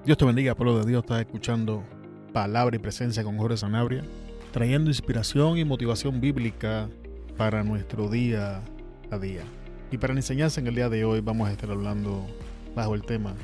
Dios te bendiga, pueblo de Dios. Estás escuchando Palabra y Presencia con Jorge Sanabria, trayendo inspiración y motivación bíblica para nuestro día a día. Y para la enseñanza en el día de hoy vamos a estar hablando bajo el tema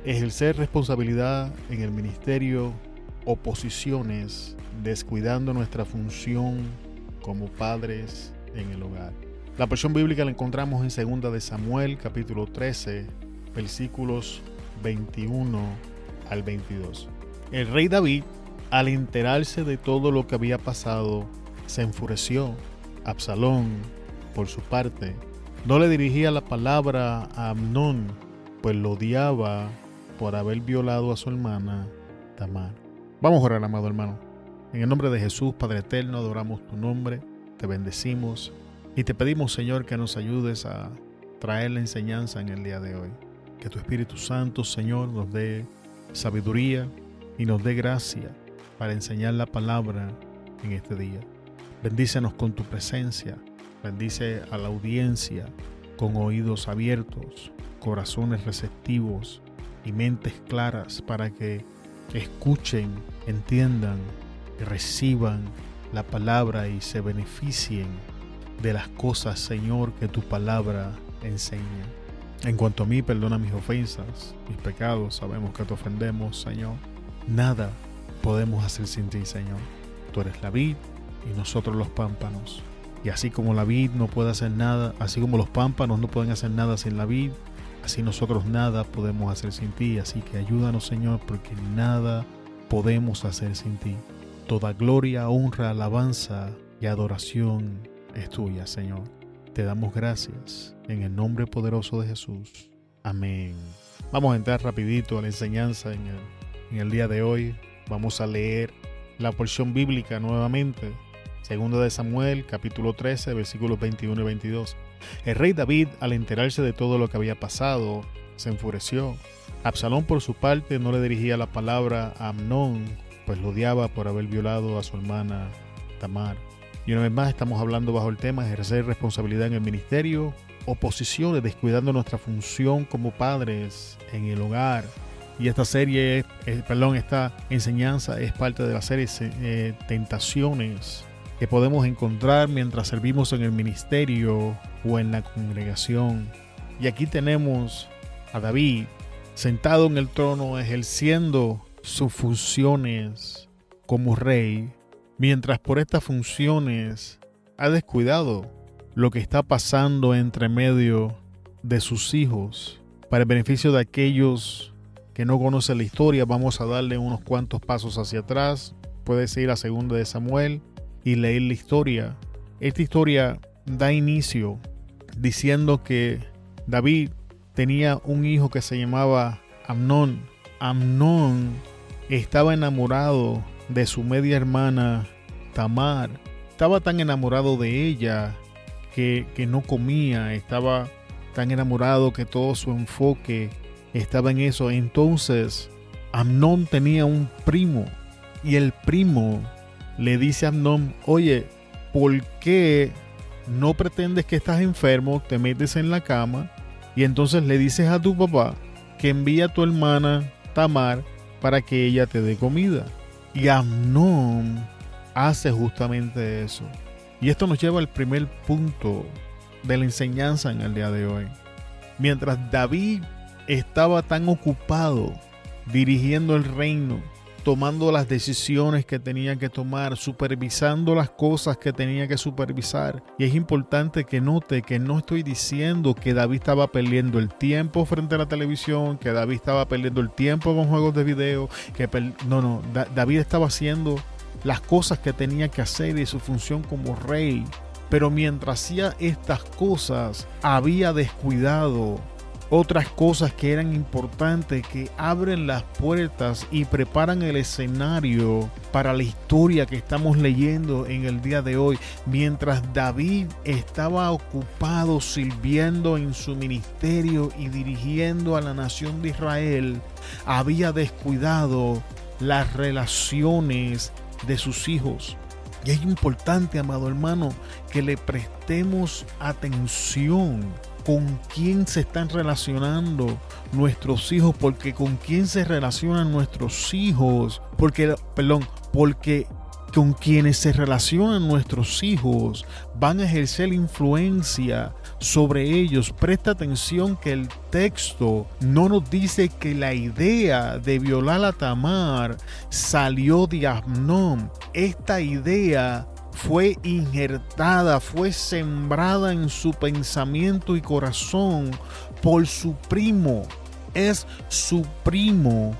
ejercer responsabilidad en el ministerio o posiciones, descuidando nuestra función como padres en el hogar. La porción bíblica la encontramos en 2 de Samuel, capítulo 13, versículos 21 al 22. El rey David, al enterarse de todo lo que había pasado, se enfureció. Absalón, por su parte, no le dirigía la palabra a Amnón, pues lo odiaba por haber violado a su hermana Tamar. Vamos a orar, amado hermano. En el nombre de Jesús, Padre eterno, adoramos tu nombre, te bendecimos y te pedimos, Señor, que nos ayudes a traer la enseñanza en el día de hoy. Que tu Espíritu Santo, Señor, nos dé sabiduría y nos dé gracia para enseñar la palabra en este día. Bendícenos con tu presencia, bendice a la audiencia con oídos abiertos, corazones receptivos y mentes claras para que escuchen, entiendan y reciban la palabra y se beneficien de las cosas, Señor, que tu palabra enseña. En cuanto a mí, perdona mis ofensas, mis pecados, sabemos que te ofendemos, Señor. Nada podemos hacer sin ti, Señor. Tú eres la vid y nosotros los pámpanos. Y así como la vid no puede hacer nada, así como los pámpanos no pueden hacer nada sin la vid, así nosotros nada podemos hacer sin ti. Así que ayúdanos, Señor, porque nada podemos hacer sin ti. Toda gloria, honra, alabanza y adoración es tuya, Señor. Te damos gracias en el nombre poderoso de Jesús. Amén. Vamos a entrar rapidito a la enseñanza en el día de hoy. Vamos a leer la porción bíblica nuevamente. 2 de Samuel, capítulo 13, versículos 21 y 22. El rey David, al enterarse de todo lo que había pasado, se enfureció. Absalón, por su parte, no le dirigía la palabra a Amnón, pues lo odiaba por haber violado a su hermana Tamar. Y una vez más estamos hablando bajo el tema ejercer responsabilidad en el ministerio o posiciones, descuidando nuestra función como padres en el hogar. Y esta esta enseñanza es parte de la serie Tentaciones que podemos encontrar mientras servimos en el ministerio o en la congregación. Y aquí tenemos a David sentado en el trono ejerciendo sus funciones como rey, mientras por estas funciones ha descuidado lo que está pasando entre medio de sus hijos. Para el beneficio de aquellos que no conocen la historia, vamos a darle unos cuantos pasos hacia atrás. Puedes ir a 2 de Samuel y leer la historia. Esta historia da inicio diciendo que David tenía un hijo que se llamaba Amnón. Amnón estaba enamorado de su media hermana Tamar. Estaba tan enamorado de ella que no comía. Estaba tan enamorado que todo su enfoque estaba en eso. Entonces Amnón tenía un primo y el primo le dice a Amnón: oye, ¿por qué no pretendes que estás enfermo, te metes en la cama y entonces le dices a tu papá que envía a tu hermana Tamar para que ella te dé comida? Y Amnón hace justamente eso. Y esto nos lleva al primer punto de la enseñanza en el día de hoy. Mientras David estaba tan ocupado dirigiendo el reino, tomando las decisiones que tenía que tomar, supervisando las cosas que tenía que supervisar. Y es importante que note que no estoy diciendo que David estaba perdiendo el tiempo frente a la televisión, que David estaba perdiendo el tiempo con juegos de video, David estaba haciendo las cosas que tenía que hacer y su función como rey. Pero mientras hacía estas cosas, había descuidado otras cosas que eran importantes, que abren las puertas y preparan el escenario para la historia que estamos leyendo en el día de hoy. Mientras David estaba ocupado sirviendo en su ministerio y dirigiendo a la nación de Israel, había descuidado las relaciones de sus hijos. Y es importante, amado hermano, que le prestemos atención con quién se están relacionando nuestros hijos, porque con quién se relacionan nuestros hijos, porque con quienes se relacionan nuestros hijos van a ejercer influencia sobre ellos. Presta atención que el texto no nos dice que la idea de violar a Tamar salió de Amnón. Esta idea fue injertada, fue sembrada en su pensamiento y corazón por su primo. Es su primo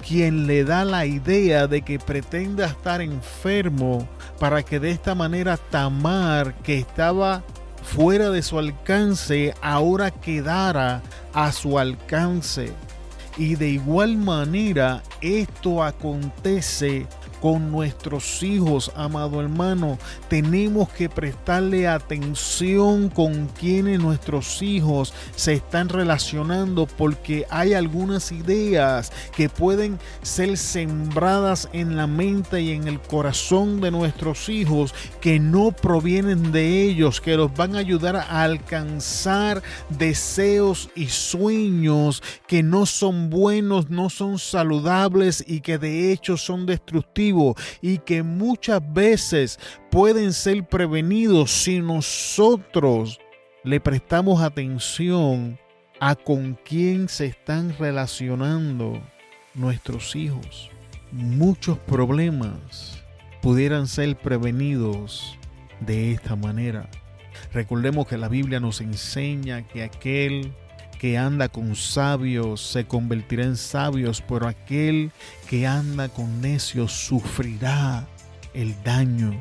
quien le da la idea de que pretenda estar enfermo para que de esta manera Tamar, que estaba fuera de su alcance, ahora quedara a su alcance. Y de igual manera esto acontece con nuestros hijos, amado hermano. Tenemos que prestarle atención con quienes nuestros hijos se están relacionando, porque hay algunas ideas que pueden ser sembradas en la mente y en el corazón de nuestros hijos que no provienen de ellos, que los van a ayudar a alcanzar deseos y sueños que no son buenos, no son saludables y que de hecho son destructivos, y que muchas veces pueden ser prevenidos si nosotros le prestamos atención a con quién se están relacionando nuestros hijos. Muchos problemas pudieran ser prevenidos de esta manera. Recordemos que la Biblia nos enseña que aquel que anda con sabios se convertirá en sabios, pero aquel que anda con necios sufrirá el daño.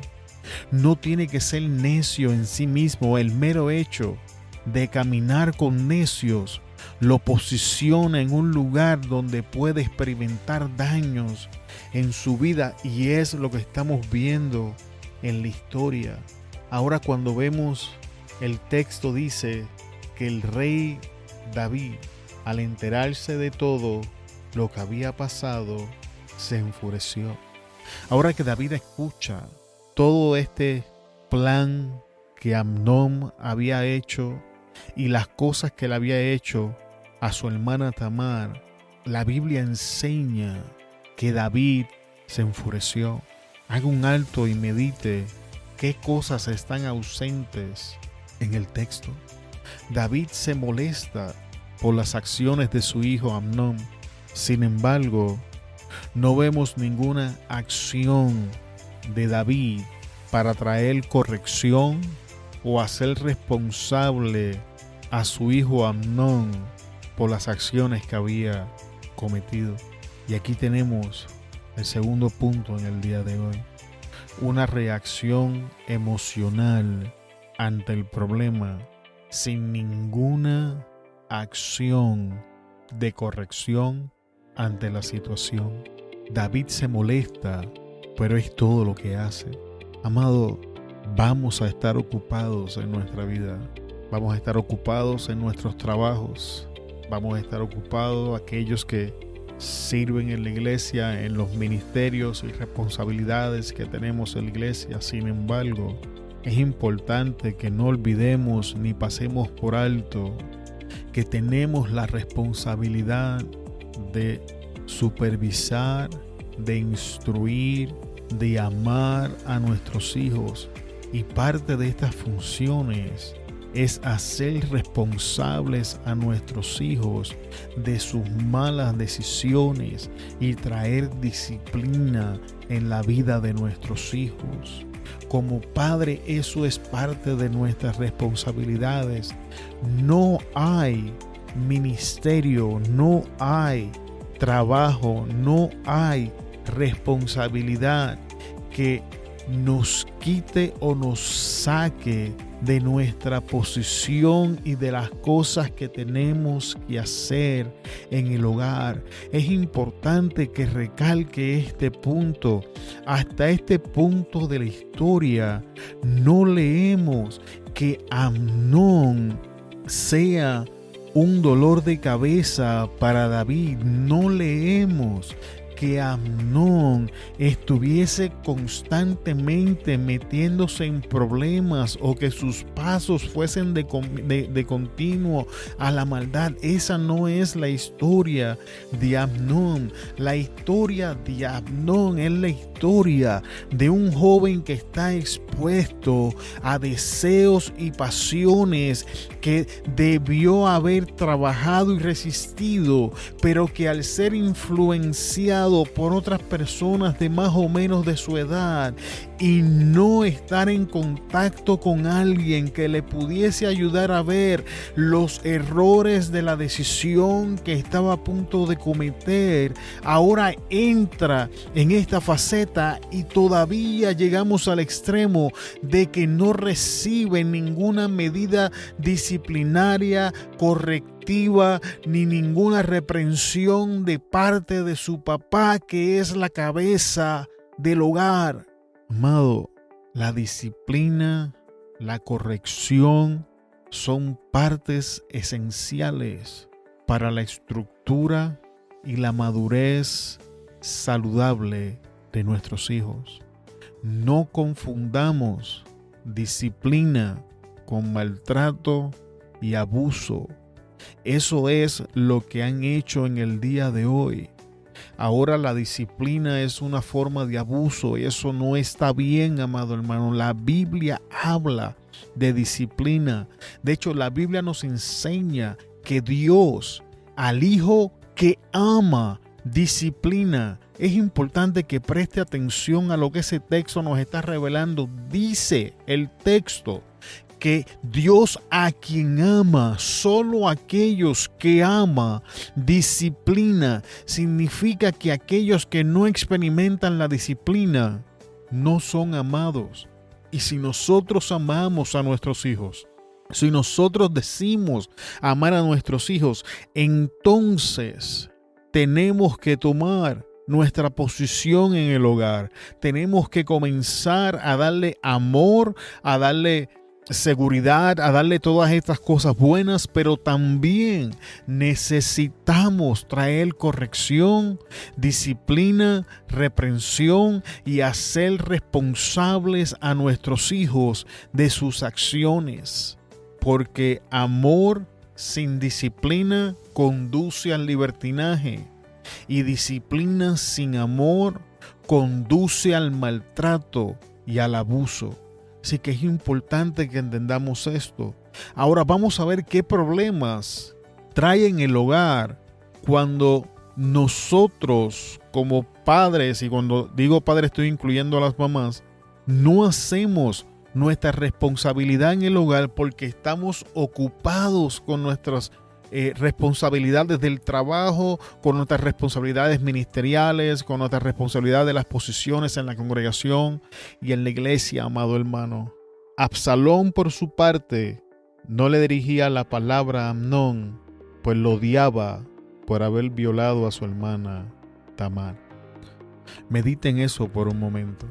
No tiene que ser necio en sí mismo. El mero hecho de caminar con necios lo posiciona en un lugar donde puede experimentar daños en su vida, y es lo que estamos viendo en la historia. Ahora, cuando vemos el texto, dice que el rey David, al enterarse de todo lo que había pasado, se enfureció. Ahora que David escucha todo este plan que Amnón había hecho y las cosas que le había hecho a su hermana Tamar, la Biblia enseña que David se enfureció. Haga un alto y medite qué cosas están ausentes en el texto. David se molesta por las acciones de su hijo Amnón. Sin embargo, no vemos ninguna acción de David para traer corrección o hacer responsable a su hijo Amnón por las acciones que había cometido. Y aquí tenemos el segundo punto en el día de hoy: una reacción emocional ante el problema sin ninguna acción de corrección ante la situación. David se molesta, pero es todo lo que hace. Amado, vamos a estar ocupados en nuestra vida. Vamos a estar ocupados en nuestros trabajos. Vamos a estar ocupados aquellos que sirven en la iglesia, en los ministerios y responsabilidades que tenemos en la iglesia. Sin embargo, es importante que no olvidemos ni pasemos por alto que tenemos la responsabilidad de supervisar, de instruir, de amar a nuestros hijos. Y parte de estas funciones es hacer responsables a nuestros hijos de sus malas decisiones y traer disciplina en la vida de nuestros hijos. Como padre, eso es parte de nuestras responsabilidades. No hay ministerio, no hay trabajo, no hay responsabilidad que nos quite o nos saque de nuestra posición y de las cosas que tenemos que hacer en el hogar. Es importante que recalque este punto. Hasta este punto de la historia no leemos que Amnón sea un dolor de cabeza para David. No leemos que Amnón estuviese constantemente metiéndose en problemas o que sus pasos fuesen de continuo a la maldad. Esa no es la historia de Amnón. La historia de Amnón es la historia de un joven que está expuesto a deseos y pasiones que debió haber trabajado y resistido, pero que al ser influenciado por otras personas de más o menos de su edad y no estar en contacto con alguien que le pudiese ayudar a ver los errores de la decisión que estaba a punto de cometer, ahora entra en esta faceta y todavía llegamos al extremo de que no recibe ninguna medida disciplinaria correctiva ni ninguna reprensión de parte de su papá, que es la cabeza del hogar. Amado, la disciplina, la corrección son partes esenciales para la estructura y la madurez saludable de nuestros hijos. No confundamos disciplina con maltrato y abuso. Eso es lo que han hecho en el día de hoy. Ahora la disciplina es una forma de abuso y eso no está bien, amado hermano. La Biblia habla de disciplina. De hecho, la Biblia nos enseña que Dios al hijo que ama disciplina. Es importante que preste atención a lo que ese texto nos está revelando. Dice el texto que Dios a quien ama, solo aquellos que ama, disciplina. Significa que aquellos que no experimentan la disciplina no son amados. Y si nosotros amamos a nuestros hijos, si nosotros decimos amar a nuestros hijos, entonces tenemos que tomar nuestra posición en el hogar. Tenemos que comenzar a darle amor, a darle seguridad, a darle todas estas cosas buenas, pero también necesitamos traer corrección, disciplina, reprensión y hacer responsables a nuestros hijos de sus acciones, porque amor sin disciplina conduce al libertinaje y disciplina sin amor conduce al maltrato y al abuso. Así que es importante que entendamos esto. Ahora vamos a ver qué problemas trae en el hogar cuando nosotros como padres, y cuando digo padres estoy incluyendo a las mamás, no hacemos nuestra responsabilidad en el hogar porque estamos ocupados con nuestras responsabilidades del trabajo, con nuestras responsabilidades ministeriales, con nuestras responsabilidades de las posiciones en la congregación y en la iglesia, amado hermano. Absalón, por su parte, no le dirigía la palabra a Amnón, pues lo odiaba por haber violado a su hermana Tamar. Mediten eso por un momento.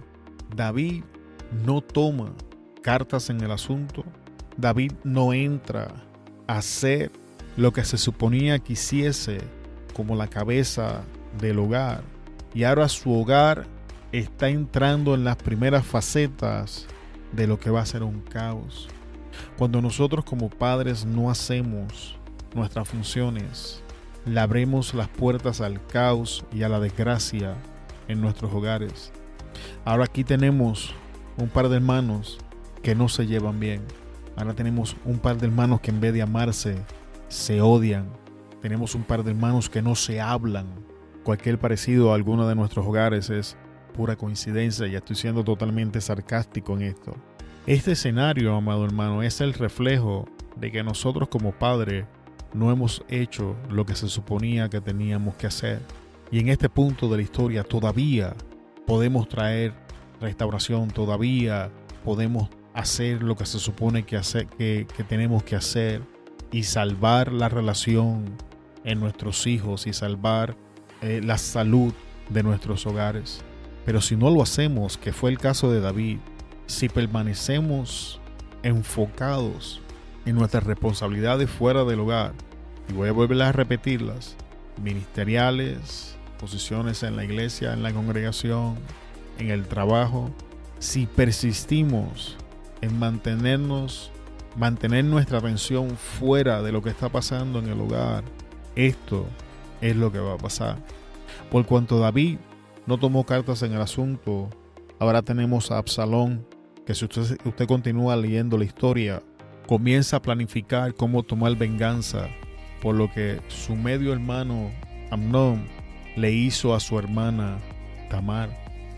David no toma cartas en el asunto. David no entra a hacer lo que se suponía que hiciese como la cabeza del hogar. Y ahora su hogar está entrando en las primeras facetas de lo que va a ser un caos. Cuando nosotros como padres no hacemos nuestras funciones, le abrimos las puertas al caos y a la desgracia en nuestros hogares. Ahora aquí tenemos un par de hermanos que no se llevan bien. Ahora tenemos un par de hermanos que en vez de amarse, se odian. Tenemos un par de hermanos que no se hablan. Cualquier parecido a alguno de nuestros hogares es pura coincidencia. Ya estoy siendo totalmente sarcástico en esto. Este escenario, amado hermano, es el reflejo de que nosotros como padres no hemos hecho lo que se suponía que teníamos que hacer. Y en este punto de la historia todavía podemos traer restauración, todavía podemos hacer lo que se supone que tenemos que hacer y salvar la relación en nuestros hijos y salvar la salud de nuestros hogares. Pero si no lo hacemos, que fue el caso de David, si permanecemos enfocados en nuestras responsabilidades fuera del hogar, y voy a volver a repetirlas, ministeriales, posiciones en la iglesia, en la congregación, en el trabajo, si persistimos en mantener nuestra atención fuera de lo que está pasando en el hogar, esto es lo que va a pasar. Por cuanto David no tomó cartas en el asunto, ahora tenemos a Absalón, que si usted continúa leyendo la historia, comienza a planificar cómo tomar venganza por lo que su medio hermano Amnón le hizo a su hermana Tamar,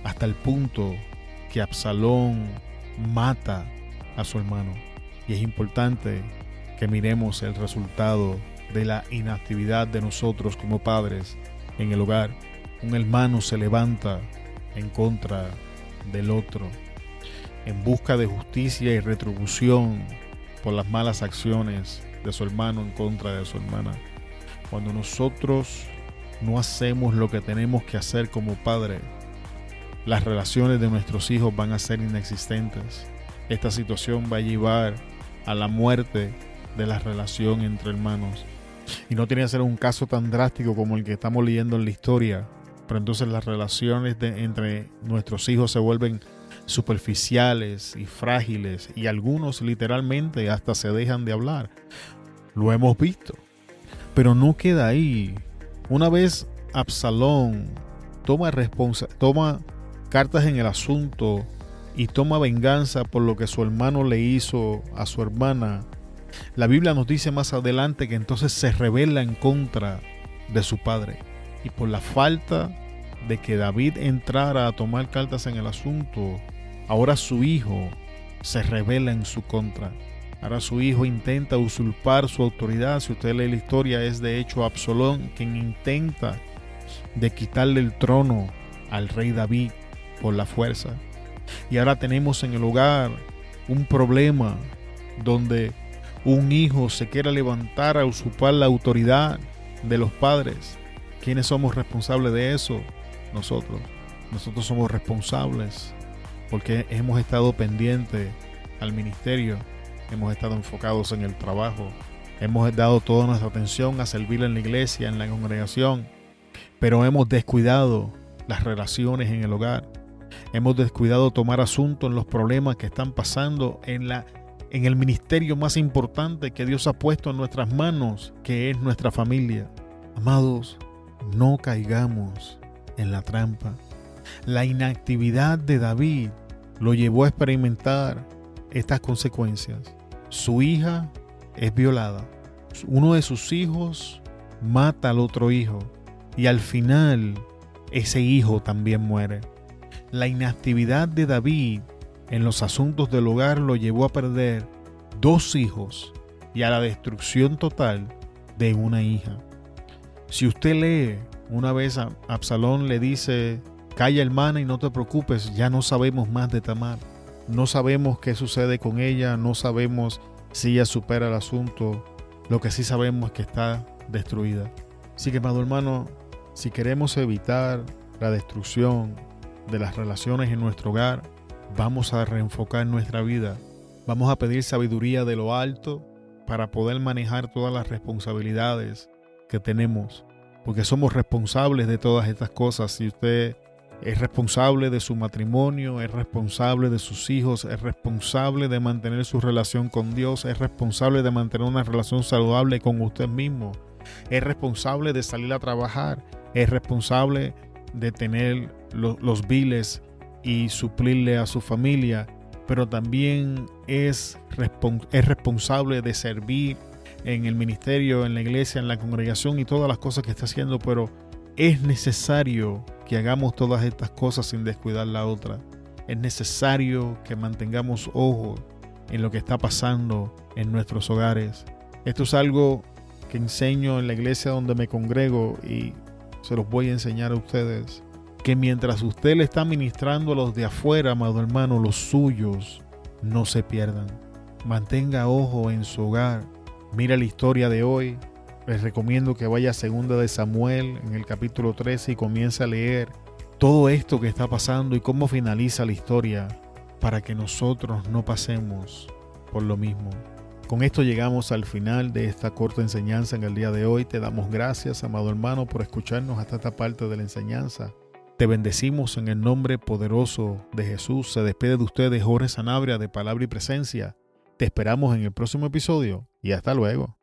hasta el punto que Absalón mata a su hermano. Y es importante que miremos el resultado de la inactividad de nosotros como padres en el hogar. Un hermano se levanta en contra del otro, en busca de justicia y retribución por las malas acciones de su hermano en contra de su hermana. Cuando nosotros no hacemos lo que tenemos que hacer como padre, las relaciones de nuestros hijos van a ser inexistentes. Esta situación va a llevar a la muerte de la relación entre hermanos. Y no tiene que ser un caso tan drástico como el que estamos leyendo en la historia, pero entonces las relaciones entre nuestros hijos se vuelven superficiales y frágiles, y algunos literalmente hasta se dejan de hablar. Lo hemos visto. Pero no queda ahí. Una vez Absalón toma cartas en el asunto y toma venganza por lo que su hermano le hizo a su hermana, la Biblia nos dice más adelante que entonces se rebela en contra de su padre. Y por la falta de que David entrara a tomar cartas en el asunto, ahora su hijo se rebela en su contra. Ahora su hijo intenta usurpar su autoridad. Si usted lee la historia, es de hecho Absalón quien intenta de quitarle el trono al rey David por la fuerza. Y ahora tenemos en el hogar un problema donde un hijo se quiere levantar a usurpar la autoridad de los padres. ¿Quiénes somos responsables de eso? Nosotros. Nosotros somos responsables porque hemos estado pendientes al ministerio, hemos estado enfocados en el trabajo, hemos dado toda nuestra atención a servir en la iglesia, en la congregación, pero hemos descuidado las relaciones en el hogar. Hemos descuidado tomar asunto en los problemas que están pasando en el ministerio más importante que Dios ha puesto en nuestras manos, que es nuestra familia. Amados, no caigamos en la trampa. La inactividad de David lo llevó a experimentar estas consecuencias. Su hija es violada. Uno de sus hijos mata al otro hijo y al final ese hijo también muere. La inactividad de David en los asuntos del hogar lo llevó a perder 2 hijos y a la destrucción total de una hija. Si usted lee, una vez a Absalón le dice: calla, hermana, y no te preocupes, ya no sabemos más de Tamar. No sabemos qué sucede con ella, no sabemos si ella supera el asunto. Lo que sí sabemos es que está destruida. Así que, amado hermano, si queremos evitar la destrucción de las relaciones en nuestro hogar, vamos a reenfocar nuestra vida. Vamos a pedir sabiduría de lo alto para poder manejar todas las responsabilidades que tenemos, porque somos responsables de todas estas cosas. Si usted es responsable de su matrimonio, es responsable de sus hijos, es responsable de mantener su relación con Dios, es responsable de mantener una relación saludable con usted mismo, es responsable de salir a trabajar, es responsable de tener los biles y suplirle a su familia, pero también es responsable de servir en el ministerio, en la iglesia, en la congregación y todas las cosas que está haciendo. Pero es necesario que hagamos todas estas cosas sin descuidar la otra. Es necesario que mantengamos ojo en lo que está pasando en nuestros hogares. Esto es algo que enseño en la iglesia donde me congrego y se los voy a enseñar a ustedes. Que mientras usted le está ministrando a los de afuera, amado hermano, los suyos no se pierdan. Mantenga ojo en su hogar. Mira la historia de hoy. Les recomiendo que vaya a 2 de Samuel en el capítulo 13 y comience a leer todo esto que está pasando y cómo finaliza la historia para que nosotros no pasemos por lo mismo. Con esto llegamos al final de esta corta enseñanza en el día de hoy. Te damos gracias, amado hermano, por escucharnos hasta esta parte de la enseñanza. Te bendecimos en el nombre poderoso de Jesús. Se despide de ustedes Jorge Sanabria de Palabra y Presencia. Te esperamos en el próximo episodio y hasta luego.